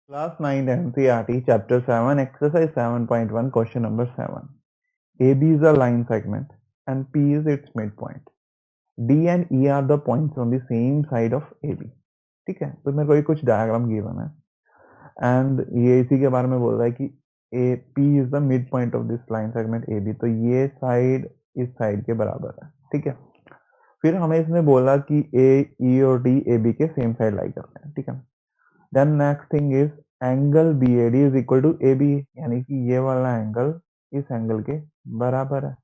Class 9 NCERT Chapter 7 Exercise 7.1 Question number 7. AB is a line segment and P is its midpoint. D and E are the points on the same side of AB. ठीक है, तो मेरे को ये कुछ diagram given है and ये इसी के बारे में बोल रहा है कि P is the midpoint of this line segment AB. तो ये साइड इस साइड के बराबर है. ठीक है, फिर हमें इसने बोला कि A, E और D AB के सेम साइड लाई करते हैं. ठीक है, then next thing is angle BAD is equal to AB, यानी कि ये वाला एंगल इस एंगल के बराबर है.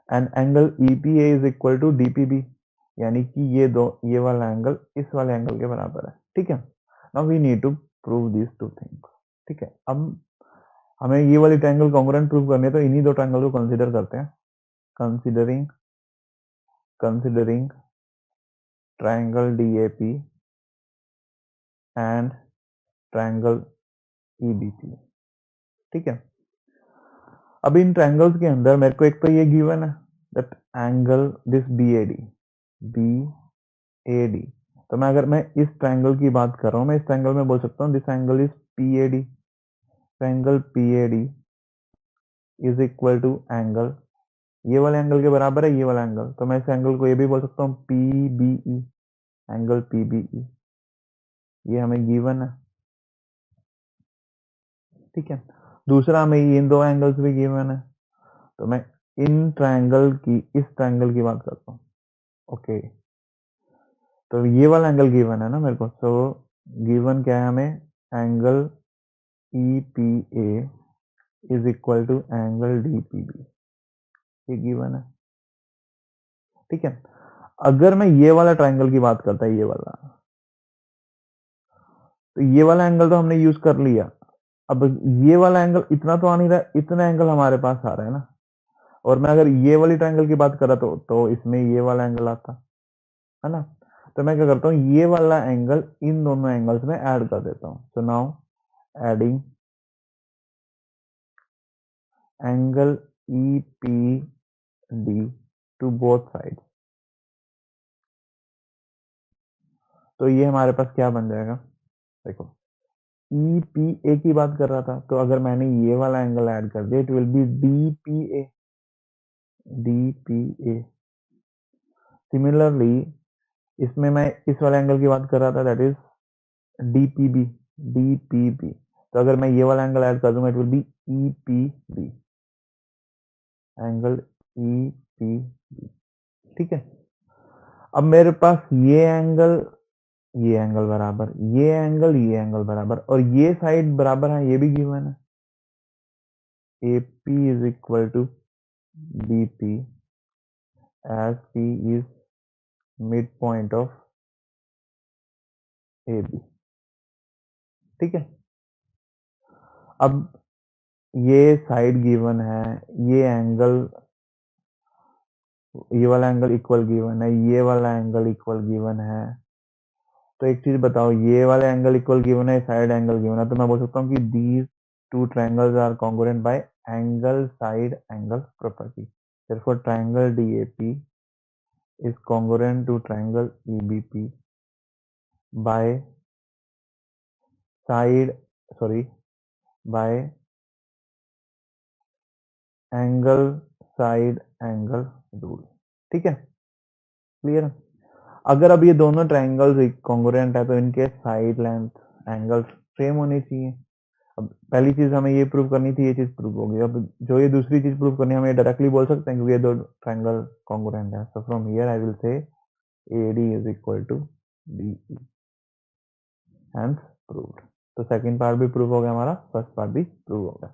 And angle EPA is equal to DPB, यानी कि ये वाला एंगल इस वाले एंगल के बराबर है. ठीक है, now we need to prove this two things. ठीक है, अब हमें ये वाली ट्रायंगल कॉन्ग्रुएंट प्रूव करनी है, तो इन्हीं दो ट्रायंगल को कंसीडर करते हैं. Considering triangle DAP and triangle EBP. ठीक है, अब इन ट्रायंगल्स के अंदर मेरे को एक तो ये गिवन है दैट एंगल दिस BAD, तो मैं इस ट्रायंगल की बात कर रहा हूँ, मैं इस ट्रायंगल में बोल सकता हूँ this angle is PAD. Angle PAD is equal to angle, ये वाले एंगल के बराबर है ये वाला एंगल, तो मैं इस एंगल को ये भी बोल सकता हूँ PBE, एंगल PBE. ये हमें गिवन है. ठीक है, दूसरा हमें इन दो एंगल्स भी गिवन है, तो मैं इन ट्रायंगल की इस ट्रायंगल की बात करता हूँ. ओके, तो ये वाला एंगल गिवन है ना मेरे को, सो गिवन क्या है हमें, angle EPA is equal to angle DPB, ये गिवन है. ठीक है, अगर मैं ये वाला ट्रायंगल की बात करता है, ये वाला, तो ये वाला एंगल तो हमने यूज कर लिया. अब ये वाला एंगल इतना तो आ नहीं रहा, इतना एंगल हमारे पास आ रहा है ना, और मैं अगर ये वाली ट्रायंगल की बात कर रहा तो इसमें ये वाला एंगल आता है ना. तो मैं क्या करता हूँ, ये वाला एंगल इन दोनों एंगल्स में ऐड कर देता हूँ. So now adding angle EPD to both side, तो ये हमारे पास क्या बन जाएगा. देखो, EPA की बात कर रहा था, तो अगर मैंने ये वाला एंगल ऐड कर दिया, it will be DPA. Similarly इसमें मैं इस वाले एंगल की बात कर रहा था, दैट इज DPB. तो अगर मैं ये वाला एंगल ऐड कर दूंगा, it will be EPB, angle EPB. ठीक है, अब मेरे पास ये एंगल बराबर, ये एंगल बराबर, और ये साइड बराबर है, ये भी गिवन है. AP is equal to BP as P is mid point of AB. ठीक है, अब ये साइड गिवन है, ये वाला एंगल इक्वल गिवन है, ये वाला एंगल इक्वल गिवन है. तो एक चीज बताओ, ये वाला एंगल इक्वल गिवन है, साइड एंगल गिवन है, तो मैं बोल सकता हूँ कि these two triangles are congruent by angle side angle property. therefore triangle DAP is congruent to triangle EBP by angle side angle rule. ठीक है, क्लियर है. अगर अब ये दोनों ट्रायंगल्स कॉन्ग्रुएंट है, तो इनके साइड लेंथ एंगल सेम होनी चाहिए. अब पहली चीज हमें ये प्रूव करनी थी, ये चीज प्रूव हो गई. अब जो ये दूसरी चीज प्रूव करनी है, हम ये डायरेक्टली बोल सकते हैं क्योंकि ये दो ट्रायंगल कॉन्ग्रुएंट है. So from here I will say AD is equal to DE, hence proved. तो सेकंड पार्ट भी प्रूव हो गया हमारा, फर्स्ट पार्ट भी प्रूव हो गया.